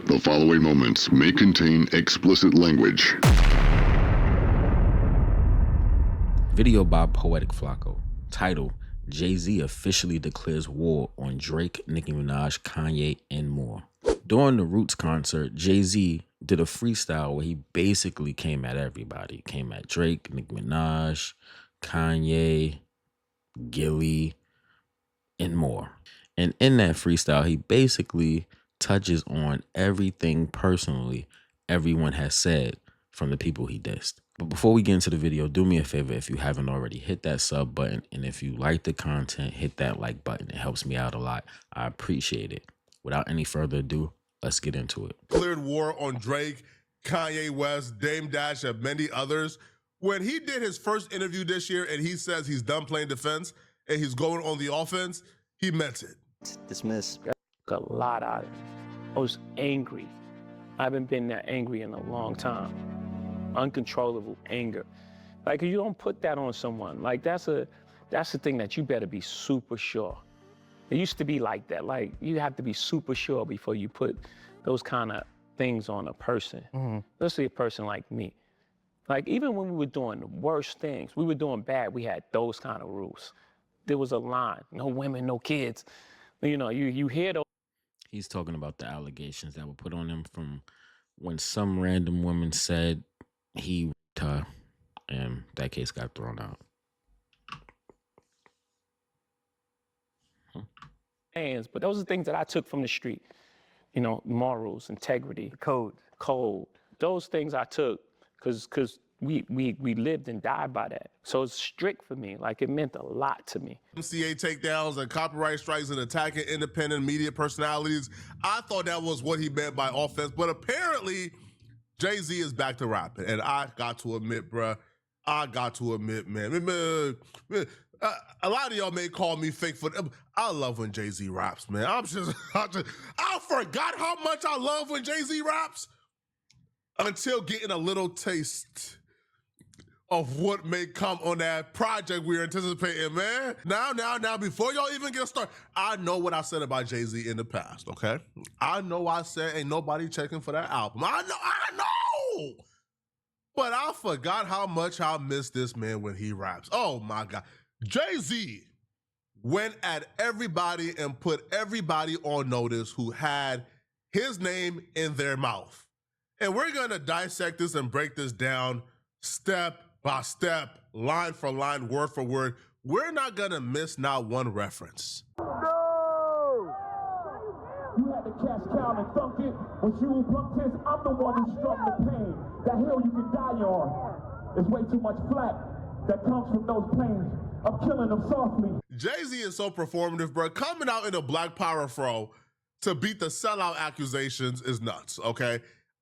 The following moments may contain explicit language. Video by Poetic Flakko. Title: Jay-Z officially declares war on Drake, Nicki Minaj, Kanye, and more. During the Roots concert, Jay-Z did a freestyle where he basically came at everybody. Came at Drake, Nicki Minaj, Kanye, Gilly, and more. And in that freestyle, he basically touches on everything personally everyone has said from the people he dissed. But before we get into the video, do me a favor, if you haven't already, hit that sub button. And if you like the content, hit that like button. It helps me out a lot. I appreciate it. Without any further ado, let's get into it. Declared war on Drake, Kanye West, Dame Dash, and many others. When he did his first interview this year and he says he's done playing defense and he's going on the offense, he meant it. Dismiss. A lot out of it. I was angry. I haven't been that angry in a long time. Uncontrollable anger. Like, you don't put that on someone. Like, that's the thing that you better be super sure. It used to be like that. Like, you have to be super sure before you put those kind of things on a person, especially a person like me. Like, even when we were doing the worst things, we were doing bad, we had those kind of rules. There was a line: no women, no kids. You know, you hear those. He's talking about the allegations that were put on him from when some random woman said he raped her, and that case got thrown out. But those are things that I took from the street. You know, morals, integrity, code. Those things I took because we lived and died by that. So it's strict for me. Like, it meant a lot to me. MCA takedowns and copyright strikes and attacking independent media personalities. I thought that was what he meant by offense, but apparently Jay-Z is back to rapping. And I got to admit, man, a lot of y'all may call me fake for them. I love when Jay-Z raps, man. I forgot how much I love when Jay-Z raps until getting a little taste of what may come on that project we're anticipating, man. Now, before y'all even get started, I know what I said about Jay-Z in the past, okay? I know I said ain't nobody checking for that album. I know! But I forgot how much I miss this man when he raps. Oh my God. Jay-Z went at everybody and put everybody on notice who had his name in their mouth. And we're gonna dissect this and break this down step by step, line for line, word for word. We're not gonna miss not one reference. No! You had to cash cow and thunk it. When you bumped this, I'm the one who struck the pain. That hill you can die on. There's way too much flack that comes from those planes. I'm killing them softly. Jay-Z is so performative, bro. Coming out in a Black Power fro to beat the sellout accusations is nuts, okay?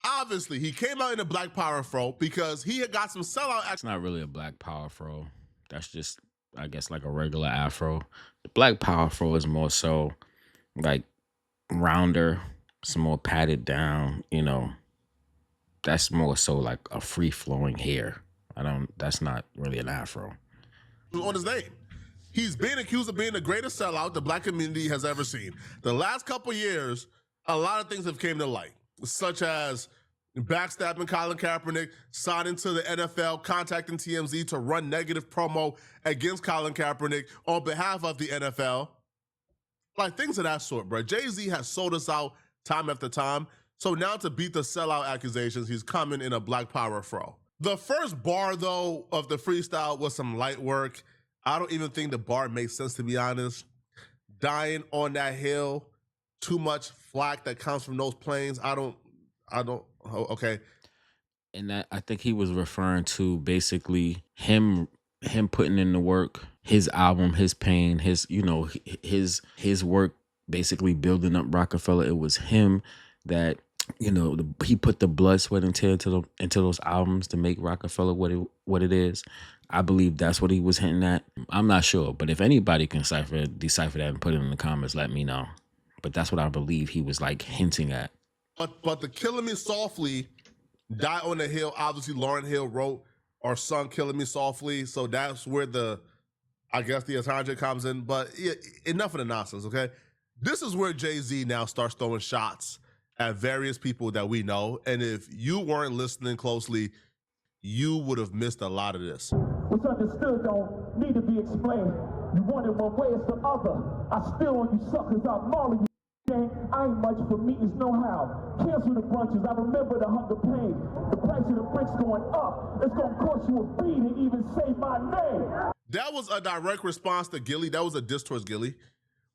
Obviously, he came out in a Black Power fro because he had got some sellout. It's not really a Black Power fro. That's just, I guess, like a regular afro. The Black Power fro is more so like rounder, some more padded down, you know. That's more so like a free-flowing hair. That's not really an afro. On his name. He's being accused of being the greatest sellout the Black community has ever seen. The last couple of years, a lot of things have came to light, such as backstabbing Colin Kaepernick, signing to the NFL, contacting TMZ to run negative promo against Colin Kaepernick on behalf of the NFL. Like, things of that sort, bro. Jay-Z has sold us out time after time. So now to beat the sellout accusations, he's coming in a Black Power fro. The first bar, though, of the freestyle was some light work. I don't even think the bar makes sense, to be honest. Dying on that hill, too much flack that comes from those planes. Okay. And that, I think he was referring to basically him putting in the work, his album, his pain, his work, basically building up Rockefeller. It was him that, you know, he put the blood, sweat, and tear into those albums to make Rockefeller what it is. I believe that's what he was hinting at. I'm not sure, but if anybody can decipher that and put it in the comments, let me know. But that's what I believe he was like hinting at. But the Killing Me Softly, Die on the Hill, obviously Lauryn Hill wrote or sung Killing Me Softly, so that's where the entendre comes in. But yeah, enough of the nonsense, okay? This is where Jay-Z now starts throwing shots at various people that we know. And if you weren't listening closely, you would have missed a lot of this. What's understood don't need to be explained. You want it one way, it's the other. I still on you suckers, I'm mauling you. I ain't much for me, it's no how. Cancel the brunches, I remember the hunger pain. The price of the bricks going up. It's gonna cost you a fee to even say my name. That was a direct response to Gilly. That was a diss towards Gilly.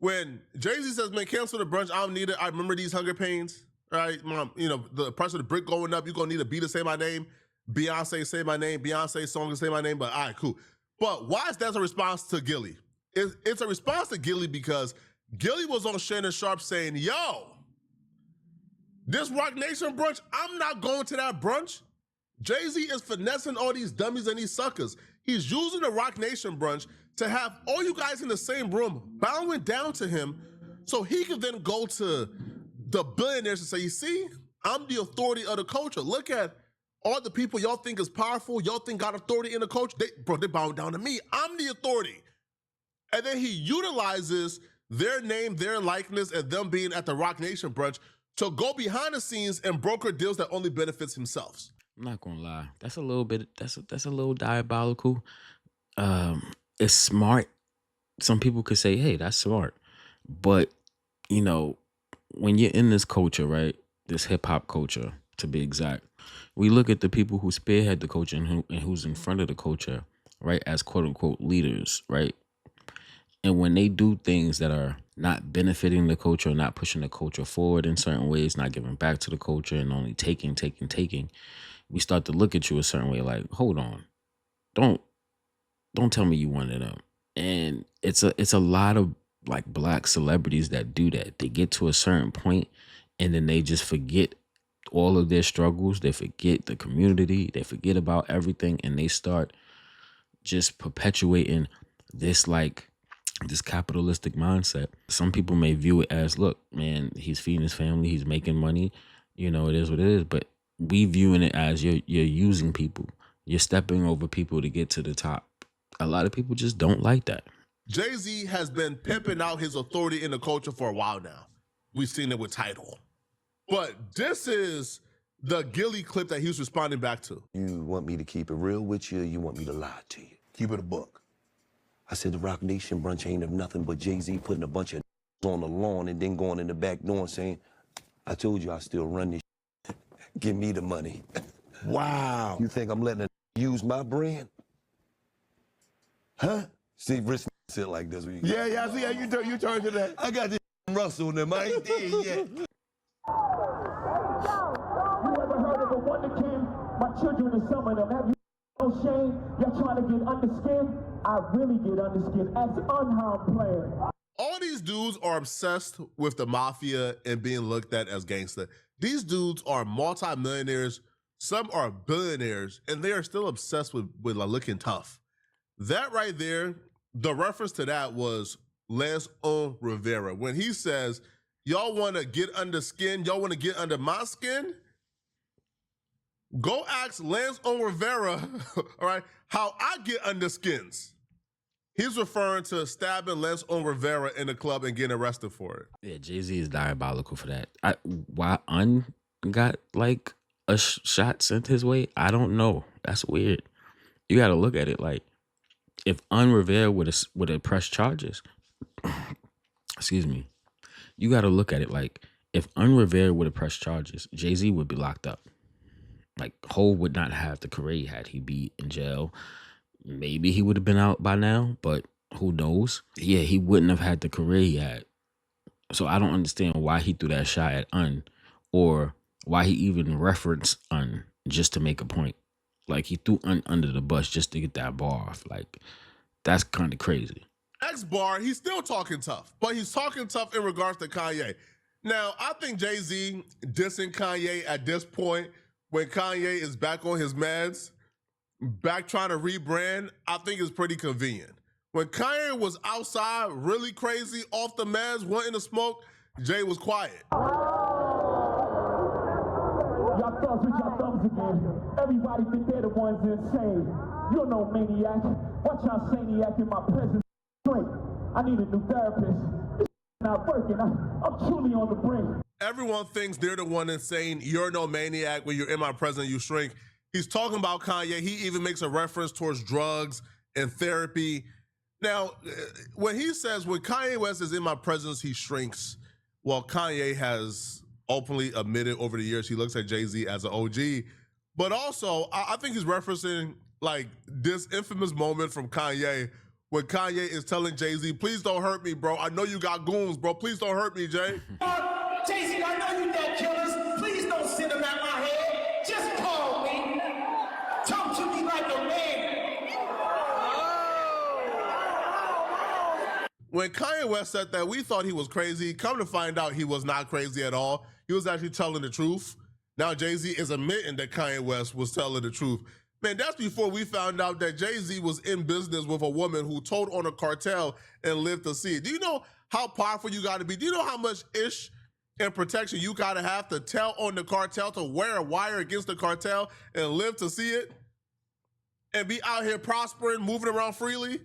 When Jay-Z says, man, cancel the brunch, I don't need it. I remember these hunger pains, right? Mom, you know, the price of the brick going up, you're gonna need a beat to say my name. Beyonce, say my name. Beyonce song to say my name, but all right, cool. But why is that a response to Gilly? It's a response to Gilly because Gilly was on Shannon Sharp saying, yo, this Rock Nation brunch, I'm not going to that brunch. Jay-Z is finessing all these dummies and these suckers. He's using the Rock Nation brunch to have all you guys in the same room bowing down to him so he could then go to the billionaires and say, you see, I'm the authority of the culture. Look at all the people y'all think is powerful, y'all think got authority in the culture. They bowing down to me. I'm the authority. And then he utilizes their name, their likeness, and them being at the Rock Nation brunch to go behind the scenes and broker deals that only benefits himself. I'm not gonna lie. That's a little bit. That's a little diabolical. It's smart. Some people could say, "Hey, that's smart," but you know, when you're in this culture, right? This hip hop culture, to be exact, we look at the people who spearhead the culture and who's in front of the culture, right, as quote unquote leaders, right? And when they do things that are not benefiting the culture, not pushing the culture forward in certain ways, not giving back to the culture and only taking, we start to look at you a certain way like, hold on, don't tell me you one of them. And it's a lot of like black celebrities that do that. They get to a certain point and then they just forget all of their struggles. They forget the community. They forget about everything and they start just perpetuating this this capitalistic mindset. Some people may view it as, look, man, he's feeding his family, he's making money, you know, it is what it is. But we viewing it as you're using people. You're stepping over people to get to the top. A lot of people just don't like that. Jay-Z has been pimping out his authority in the culture for a while now. We've seen it with Tidal. But this is the Gilly clip that he was responding back to. You want me to keep it real with you, or you want me to lie to you? Keep it a buck. I said the Rock Nation brunch ain't of nothing but Jay-Z putting a bunch of on the lawn and then going in the back door and saying, I told you I still run this shit. Give me the money. Wow. You think I'm letting a use my brand? Huh? See, Rich said like this. Yeah, I see how you turn to that. I got this Russell in them. I ain't dead yet. You ever heard of a wonder kid? My children are some of them. Have you no shame? Y'all trying to get under skin? I really get under skin as unharmed player. All these dudes are obsessed with the mafia and being looked at as gangster. These dudes are multimillionaires. Some are billionaires, and they are still obsessed with like looking tough. That right there, the reference to that was Lance Rivera. When he says, y'all want to get under skin, y'all want to get under my skin? Go ask Lance Rivera, all right, how I get under skins. He's referring to stabbing Lance Rivera in the club and getting arrested for it. Yeah, Jay-Z is diabolical for that. Why got like a shot sent his way? I don't know. That's weird. You got to look at it like, if Rivera would have pressed charges, excuse me, you got to look at it like, if Rivera would have pressed charges, Jay-Z would be locked up. Like, Hov would not have the career he had. He'd be in jail. Maybe he would have been out by now, but who knows? Yeah, he wouldn't have had the career he had. So I don't understand why he threw that shot at or why he even referenced just to make a point. Like, he threw under the bus just to get that bar off. Like, that's kind of crazy. Next bar, he's still talking tough, but he's talking tough in regards to Kanye. Now, I think Jay-Z dissing Kanye at this point, when Kanye is back on his meds, back trying to rebrand, I think is pretty convenient. When Kanye was outside really crazy, off the meds, wanting to smoke, Jay was quiet. Y'all thugs with y'all thumbs again. Everybody think they're the ones insane. You're no maniac. Watch y'all saniac in my presence. Drink. I need a new therapist. This not working. I'm truly on the brink. everyone thinks they're the one that's saying you're no maniac when you're in my presence, you shrink. He's talking about Kanye. He even makes a reference towards drugs and therapy. Now, when he says when Kanye West is in my presence, he shrinks. Well, Kanye has openly admitted over the years he looks at Jay-Z as an OG. But also, I think he's referencing like this infamous moment from Kanye when Kanye is telling Jay-Z, please don't hurt me, bro. I know you got goons, bro. Please don't hurt me, Jay. Jay-Z, I know you know killers. Please don't send them at my head. Just call me. Talk to me like a man. When Kanye West said that, we thought he was crazy. Come to find out, he was not crazy at all. He was actually telling the truth. Now Jay-Z is admitting that Kanye West was telling the truth. Man, that's before we found out that Jay-Z was in business with a woman who told on a cartel and lived to see it. Do you know how powerful you got to be? Do you know how much ish and protection you got to have to tell on the cartel, to wear a wire against the cartel and live to see it? And be out here prospering, moving around freely?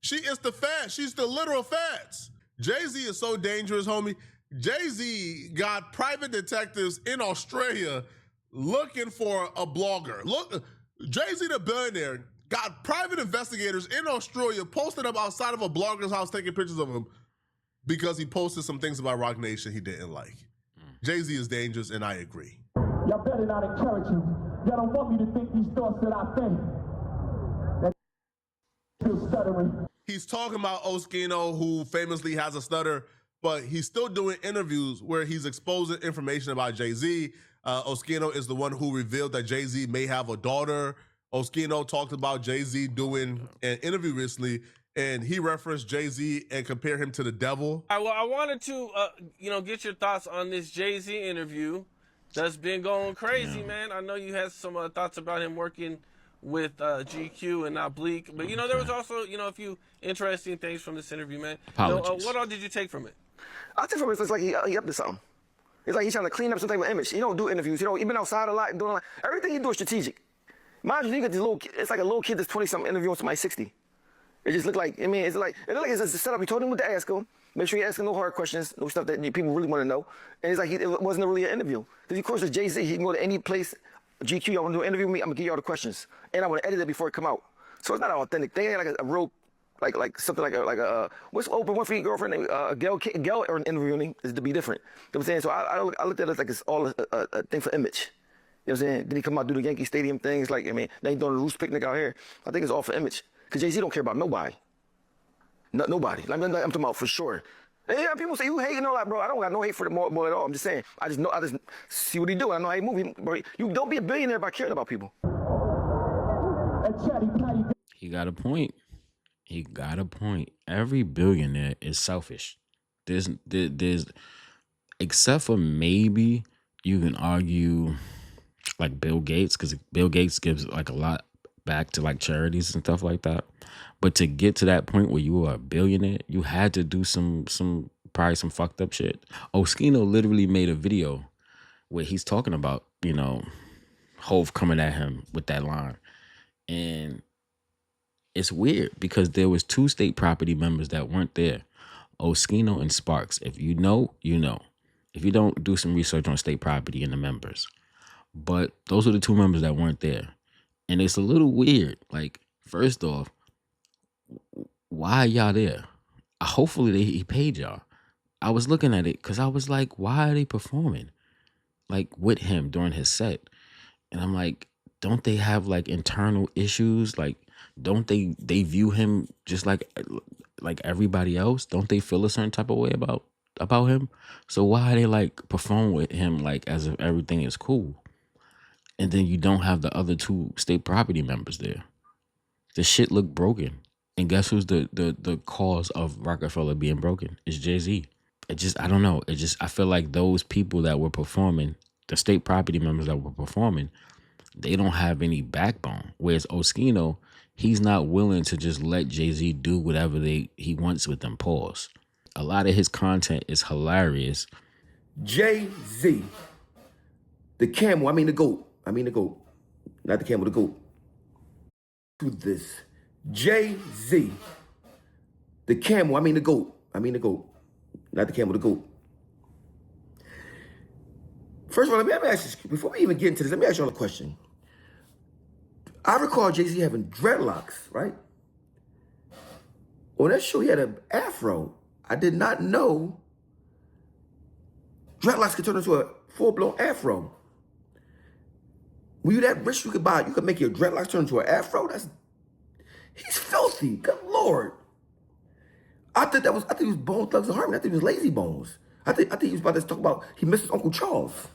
She is the feds. She's the literal feds. Jay-Z is so dangerous, homie. Jay-Z got private detectives in Australia looking for a blogger. Look, Jay-Z the billionaire got private investigators in Australia posted up outside of a blogger's house taking pictures of him because he posted some things about Rock Nation he didn't like. Jay-Z is dangerous, and I agree. Y'all better not encourage him. Y'all don't want me to think these thoughts that I think. That still stuttering. He's talking about Oskino, who famously has a stutter, but he's still doing interviews where he's exposing information about Jay-Z. Oskino is the one who revealed that Jay-Z may have a daughter. Oskino talked about Jay-Z doing an interview recently, and he referenced Jay-Z and compared him to the devil. All right, well, I wanted to, get your thoughts on this Jay-Z interview that's been going crazy, man. I know you had some thoughts about him working with GQ and not Bleak, but there was also a few interesting things from this interview, man. Apologies. What all did you take from it? I think from it, it's like he up to something. It's like he's trying to clean up some type of image. He don't do interviews. He been outside a lot and doing a lot. Everything he do is strategic. Mind you, you got this little. It's like a little kid that's 20-something interviewing somebody 60. It just looked like. It looked like it's a setup. He told him what to ask him. Make sure you ask him no hard questions, no stuff that people really want to know. And it's like it wasn't really an interview. Because of course, with Jay-Z, he can go to any place. GQ, y'all want to do an interview with me? I'm gonna give you all the questions, and I want to edit it before it come out. So it's not an authentic thing. It ain't like a real. Like something like a what's open one for your girlfriend named Gail or an interviewing is to be different. You know what I'm saying? So I looked at it as like it's all a thing for image. You know what I'm saying? Then he come out do the Yankee Stadium things like they ain't doing a Roost picnic out here. I think it's all for image. Cause Jay-Z don't care about nobody. Nobody. I'm talking about for sure. And yeah, people say you hating and all that, bro. I don't got no hate for the boy at all. I'm just saying. I just see what he do. I know how he move. Bro, you don't be a billionaire by caring about people. He got a point. He got a point. Every billionaire is selfish. There's except for maybe you can argue like Bill Gates, because Bill Gates gives like a lot back to like charities and stuff like that. But to get to that point where you are a billionaire, you had to do some probably some fucked up shit. Oskino literally made a video where he's talking about, Hove coming at him with that line. And it's weird because there was 2 state property members that weren't there, Oskino and Sparks. If you know, you know. If you don't, do some research on state property and the members. But those are the 2 members that weren't there. And it's a little weird. Like, first off, why are y'all there? Hopefully he paid y'all. I was looking at it because I was like, why are they performing like with him during his set? And I'm like, don't they have like internal issues? Like, don't they view him just like everybody else? Don't they feel a certain type of way about him? So why are they like perform with him like as if everything is cool? And then you don't have the other 2 state property members there. The shit looked broken. And guess who's the cause of Rockefeller being broken? It's Jay-Z. I don't know. I feel like those people that were performing, the state property members that were performing, they don't have any backbone. Whereas Oskino, he's not willing to just let Jay-Z do whatever he wants with them. Pause. A lot of his content is hilarious. Jay-Z, the camel, the goat. Not the camel, the goat. To this. Jay-Z, the camel, the goat. Not the camel, the goat. First of all, let me ask you, before we even get into this, let me ask you all a question. I recall Jay-Z having dreadlocks, right? On that show, he had an afro. I did not know dreadlocks could turn into a full-blown afro. Were you that rich you could make your dreadlocks turn into an afro? He's filthy. Good Lord. I think he was Bone Thugs and Harmony. I think he was Lazy Bones. I think he was about to talk about he misses Uncle Charles.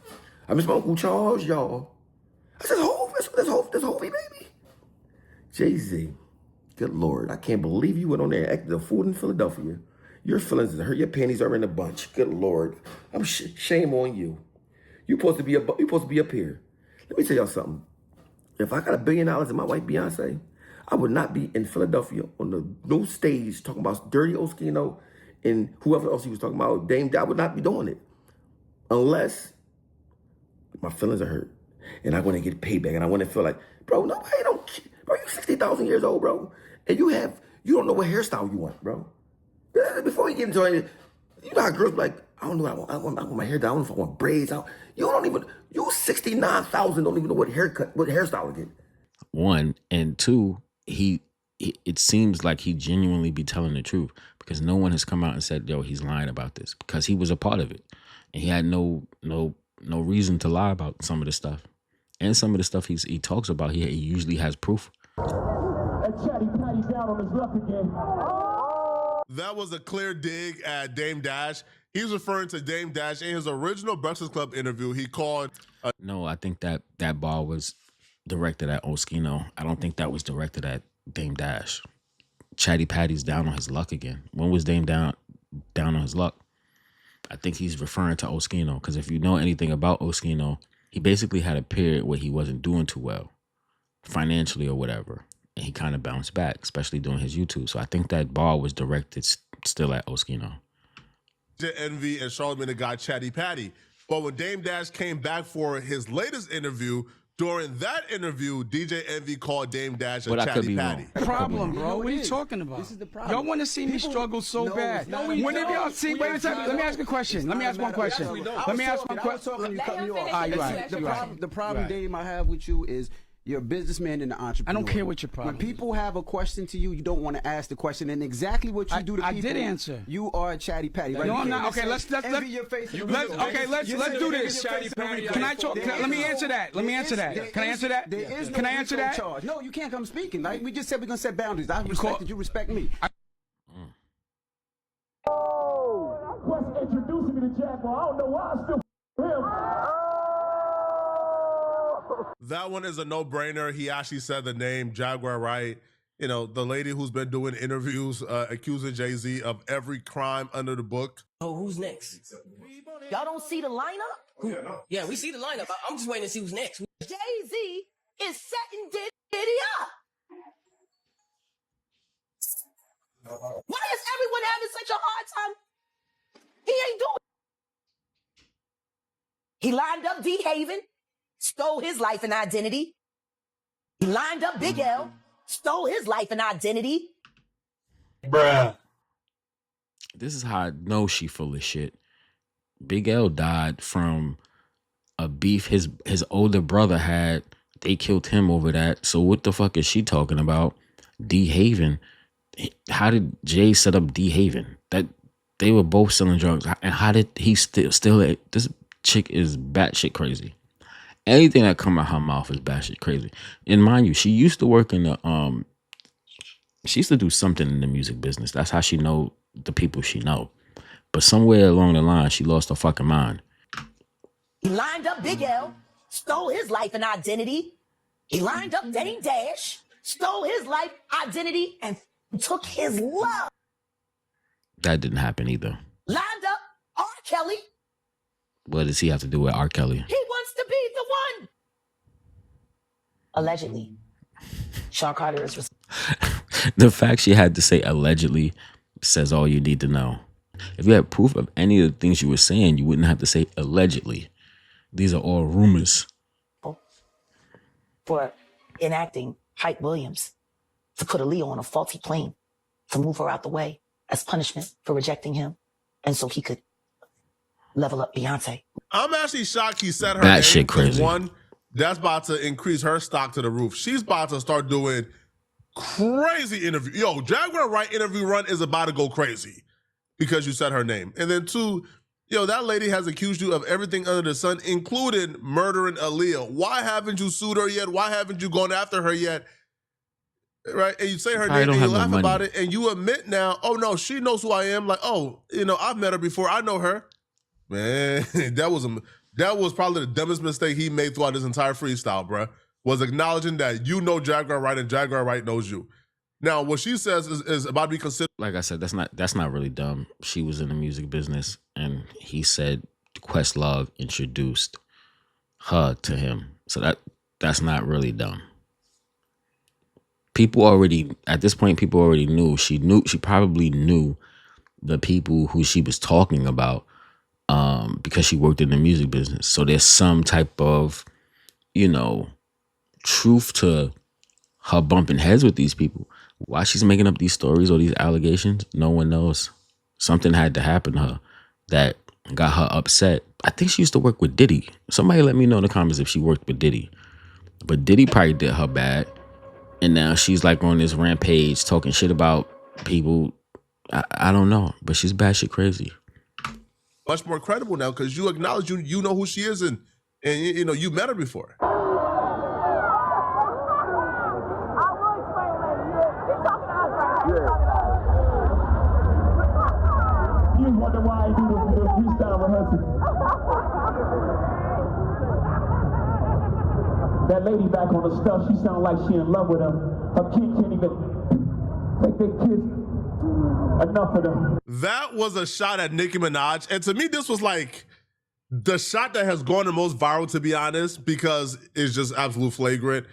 I miss my Uncle Charles, y'all. That's Hovey, baby. Jay-Z. Good Lord. I can't believe you went on there and acted a fool in Philadelphia. Your feelings hurt. Your panties are in a bunch. Good Lord. Shame on you. You're supposed to be up here. Let me tell y'all something. If I got $1 billion and my wife Beyonce, I would not be in Philadelphia on the no stage talking about Dirty Oskino and whoever else he was talking about, Dame. I would not be doing it unless my feelings are hurt and I want to get payback and I want to feel like, bro, nobody don't. Bro, you're 60,000 years old, bro, and you don't know what hairstyle you want, bro. Before we get into it, you know how girls be like, I don't know, I want my hair down. I don't know if I want braids out. You 69,000 don't even know what hairstyle to get. One and two, it seems like he genuinely be telling the truth because no one has come out and said, yo, he's lying about this because he was a part of it and he had no reason to lie about some of the stuff. And some of the stuff he talks about, he usually has proof. That was a clear dig at Dame Dash. He was referring to Dame Dash in his original Breakfast Club interview. He called... No, I think that bar was directed at Oskino. I don't think that was directed at Dame Dash. Chatty Patty's down on his luck again. When was Dame down on his luck? I think he's referring to Oskino because if you know anything about Oskino, he basically had a period where he wasn't doing too well financially or whatever. And he kind of bounced back, especially doing his YouTube. So I think that bar was directed still at Oskino. Envy and Charlamagne the God Chatty Patty. But when Dame Dash came back for his latest interview, during that interview, DJ Envy called Dame Dash a Chatty Patty. Problem, bro. What are you talking about? This is the problem. Y'all want to see me struggle so bad. When have y'all seen? Wait a second. Let me ask a question. Let me ask one question. The problem, Dame, I have with you is you're a businessman and an entrepreneur. I don't care what your problem When people have a question to you, you don't want to ask the question, and exactly what you do to people. I did answer. You are a chatty patty, right? No, I'm not. Okay, let's do this. Can I talk? Let me answer that. Can I answer that? Can I answer that? No, you can't come speaking. Like we just said, we're gonna set boundaries. I respect that you respect me. Quest introducing me to Jaguar. I don't know why I still him. That one is a no-brainer. He actually said the name Jaguar right. You know, the lady who's been doing interviews accusing Jay-Z of every crime under the book. Oh, who's next? Y'all don't see the lineup? Yeah, we see the lineup. I'm just waiting to see who's next. Jay-Z is setting Diddy up. Why is everyone having such a hard time? He ain't doing it. He lined up D. Haven, stole his life and identity. He lined up Big L, stole his life and identity. Bruh. This is how I know she full of shit. Big L died from a beef his older brother had. They killed him over that. So what the fuck is she talking about? D. Haven. How did Jay set up D. Haven? That they were both selling drugs. And how did he still this chick is batshit crazy. Anything that come out her mouth is batshit crazy. And mind you, she used to work in the she used to do something in the music business. That's how she know the people she know. But somewhere along the line, she lost her fucking mind. He lined up Big L, stole his life and identity. He lined up Dame Dash, stole his life, identity, and took his love. That didn't happen either. Lined up R. Kelly. What does he have to do with R. Kelly? He wants to be the one. Allegedly. Sean Carter is The fact she had to say allegedly says all you need to know. If you had proof of any of the things you were saying, you wouldn't have to say allegedly. These are all rumors. For enacting Hype Williams to put Aaliyah on a faulty plane to move her out the way as punishment for rejecting him, and so he could level up Beyonce. I'm actually shocked he said her That name. shit 'Cause crazy. one, that's about to increase her stock to the roof. She's about to start doing crazy interview. Yo, Jaguar Wright interview run is about to go crazy because you said her name. And then two, yo, that lady has accused you of everything under the sun, including murdering Aaliyah. Why haven't you sued her yet? Why haven't you gone after her yet? Right? And you say her name and you laugh about it and you admit now, oh no, she knows who I am. Like, oh, I've met her before. I know her. Man, that was probably the dumbest mistake he made throughout his entire freestyle, bro. Was acknowledging that you know Jaguar Wright and Jaguar Wright knows you. Now, what she says is about to be considered. Like I said, that's not really dumb. She was in the music business, and he said Questlove introduced her to him. So that's not really dumb. People already, at this point, people already knew. She probably knew the people who she was talking about because she worked in the music business. So there's some type of, truth to her bumping heads with these people. Why she's making up these stories or these allegations, no one knows. Something had to happen to her that got her upset. I think she used to work with Diddy. Somebody let me know in the comments if she worked with Diddy. But Diddy probably did her bad. And now she's like on this rampage talking shit about people. I don't know, but she's batshit crazy. Much more credible now because you acknowledge you know who she is and you met her before. You wonder why I do the freestyle rehearsal. That lady back on the stuff, she sound like she in love with him. Her kid can't even take their kids. Enough of them. That was a shot at Nicki Minaj. And to me, this was like the shot that has gone the most viral, to be honest, because it's just absolute flagrant.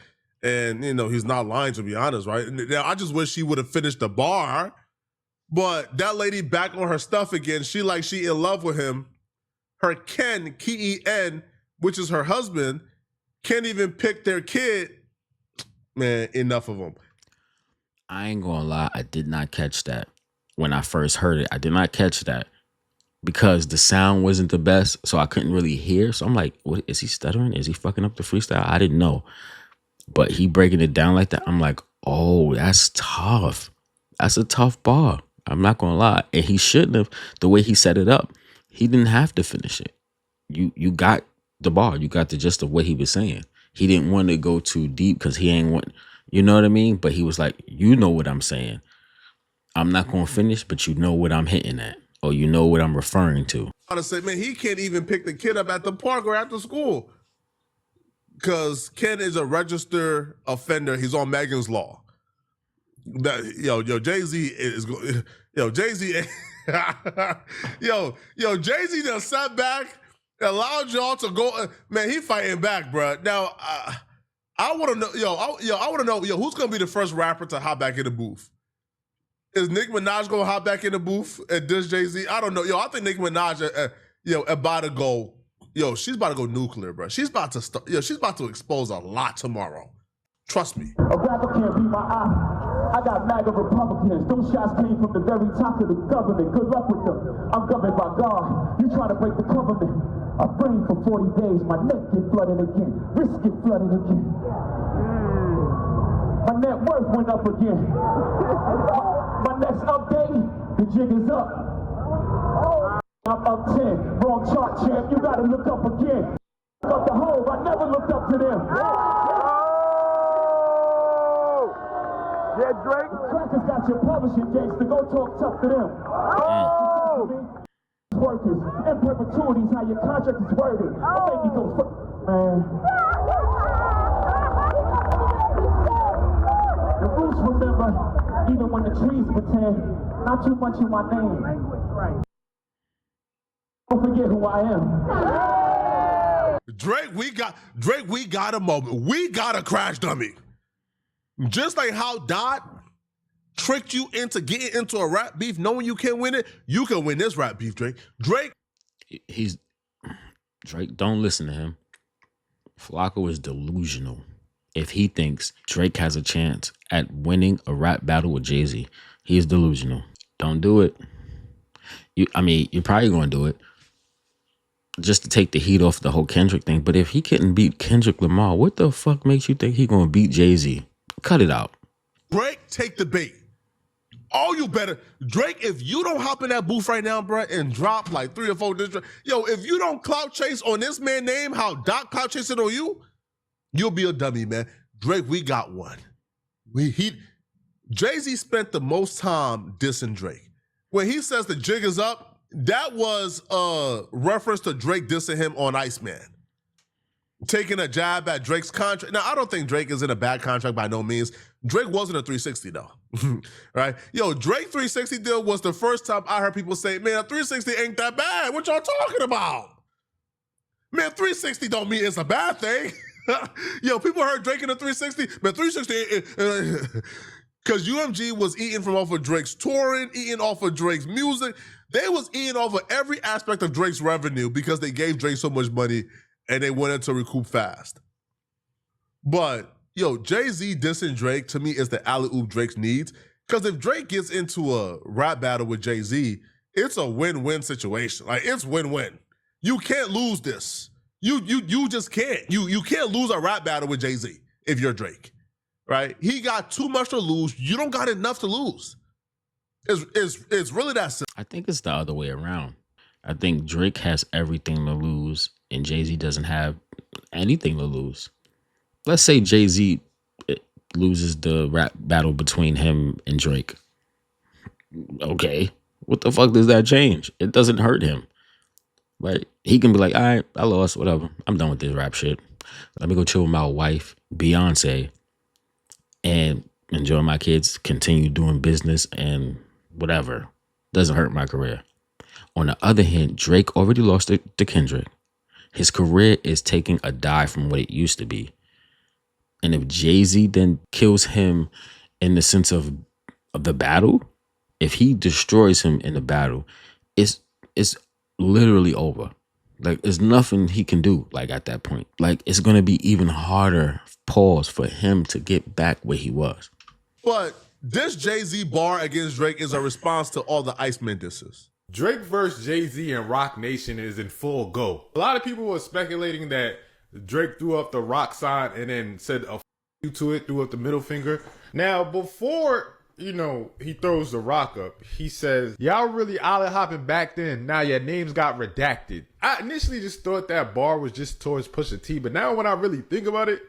And, he's not lying, to be honest, right? Now, I just wish she would have finished the bar. But that lady back on her stuff again, she in love with him. Her Ken, K-E-N, which is her husband, can't even pick their kid. Man, enough of them. I ain't gonna lie, I did not catch that when I first heard it. I did not catch that because the sound wasn't the best, so I couldn't really hear. So I'm like, what is he stuttering? Is he fucking up the freestyle? I didn't know. But he breaking it down like that, I'm like, oh, that's tough. That's a tough bar. I'm not gonna lie. And he shouldn't have, the way he set it up, he didn't have to finish it. You got the bar. You got the gist of what he was saying. He didn't want to go too deep because he ain't want, you know what I mean? But he was like, you know what I'm saying. I'm not going to finish, but you know what I'm hitting at. Or you know what I'm referring to. I say, man, he can't even pick the kid up at the park or after school. Because Ken is a registered offender. He's on Megan's Law. Jay-Z is, Jay-Z, Jay-Z done sat back, allowed y'all to go, man, he fighting back, bro. Now, I want to know, I want to know, who's going to be the first rapper to hop back in the booth? Is Nicki Minaj going to hop back in the booth and diss Jay-Z? I don't know. I think Nicki Minaj, about to go, she's about to go nuclear, bro. She's about to start, she's about to expose a lot tomorrow. Trust me. A rapper can't be my eye. I got MAGA Republicans. Those shots came from the very top of the government. Good luck with them. I'm governed by God. You try to break the government. I brain for 40 days. My neck get flooded again. Wrist get flooded again. My net worth went up again. My next update, the jig is up. I'm up 10. Wrong chart, champ. You gotta look up again. Look up the hole. I never looked up to them. Yeah, Drake. Crackers got your publishing gates to go talk tough to them. Workers in perpetuities, how your contract is worded. Don't make me go man. The roots remember, even when the trees pretend, not too much in my name. Don't forget who I am. Drake, we got a moment. We got a crash dummy. Just like how Dot tricked you into getting into a rap beef, knowing you can't win it, you can win this rap beef, Drake. Drake, don't listen to him. Flakko is delusional. If he thinks Drake has a chance at winning a rap battle with Jay-Z, he is delusional. Don't do it. You're probably going to do it. just to take the heat off the whole Kendrick thing. But if he couldn't beat Kendrick Lamar, what the fuck makes you think he gonna beat Jay-Z? Cut it out. Drake, take the bait. All you better, Drake, if you don't hop in that booth right now, bro, and drop like 3 or 4 distracts, yo, if you don't clout chase on this man name, how Doc clout chasing on you, you'll be a dummy, man. Drake, we got one. Jay-Z spent the most time dissing Drake. When he says the jig is up, that was a reference to Drake dissing him on Iceman. Taking a jab at Drake's contract. Now, I don't think Drake is in a bad contract by no means. Drake wasn't a 360 though, right? Yo, Drake 360 deal was the first time I heard people say, man, a 360 ain't that bad. What y'all talking about? Man, 360 don't mean it's a bad thing. Yo, people heard Drake in a 360, man, 360, because UMG was eating from off of Drake's touring, eating off of Drake's music. They was eating off of every aspect of Drake's revenue because they gave Drake so much money and they wanted to recoup fast. But, yo, Jay-Z dissing Drake, to me, is the alley-oop Drake needs. Because if Drake gets into a rap battle with Jay-Z, it's a win-win situation. Like, it's win-win. You can't lose this. You just can't. You can't lose a rap battle with Jay-Z if you're Drake, right? He got too much to lose. You don't got enough to lose. It's really that simple. I think it's the other way around. I think Drake has everything to lose and Jay-Z doesn't have anything to lose. Let's say Jay-Z loses the rap battle between him and Drake. Okay, what the fuck does that change? It doesn't hurt him. Right? He can be like, all right, I lost, whatever. I'm done with this rap shit. Let me go chill with my wife, Beyonce, and enjoy my kids, continue doing business and whatever. Doesn't hurt my career. On the other hand, Drake already lost to Kendrick. His career is taking a dive from what it used to be. And if Jay-Z then kills him in the sense of the battle, if he destroys him in the battle, it's literally over. Like, there's nothing he can do, like, at that point. Like, it's going to be even harder, pause, for him to get back where he was. But this Jay-Z bar against Drake is a response to all the Iceman disses. Drake versus Jay-Z and Rock Nation is in full go. A lot of people were speculating that Drake threw up the rock sign and then said a you to it, threw up the middle finger. Now, before, he throws the rock up, he says, y'all really island hopping back then. Now your names got redacted. I initially just thought that bar was just towards Pusha T, but now when I really think about it,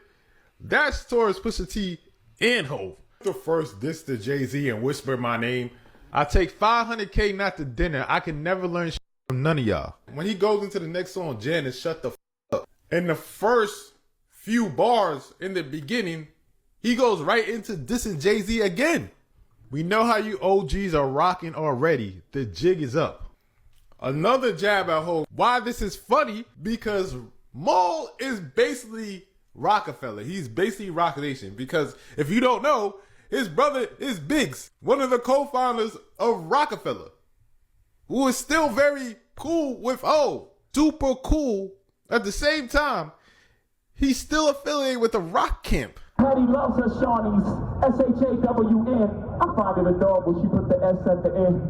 that's towards Pusha T and Hov. The first diss to Jay-Z and whisper my name. I take $500K not to dinner. I can never learn shit from none of y'all. When he goes into the next song, Janice, shut the up. In the first few bars in the beginning, he goes right into dissing Jay-Z again. We know how you OGs are rocking already. The jig is up. Another jab at Hov. Why this is funny? Because Maul is basically Rockefeller. He's basically Rock Nation. Because if you don't know, his brother is Biggs, one of the co-founders of Rockefeller, who is still very cool with super cool. At the same time, he's still affiliated with the Rock Camp. Patty loves her Shawnees, S-H-A-W-N. I find it adorable she put the S at the end.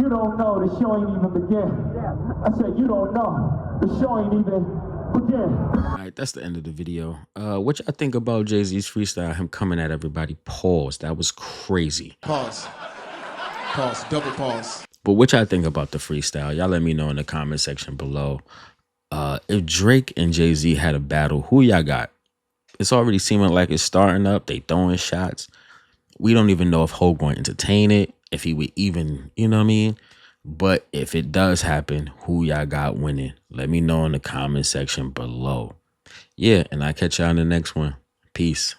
You don't know, the show ain't even begin. I said, you don't know, the show ain't even begin. All right, that's the end of the video. What y'all think about Jay-Z's freestyle, him coming at everybody? Pause. That was crazy. Pause. Pause. Double pause. But what y'all think about the freestyle? Y'all let me know in the comment section below. If Drake and Jay-Z had a battle, who y'all got? It's already seeming like it's starting up. They throwing shots. We don't even know if Ho going to entertain it, if he would even, you know what I mean? But if it does happen, who y'all got winning? Let me know in the comment section below. Yeah, and I'll catch y'all in the next one. Peace.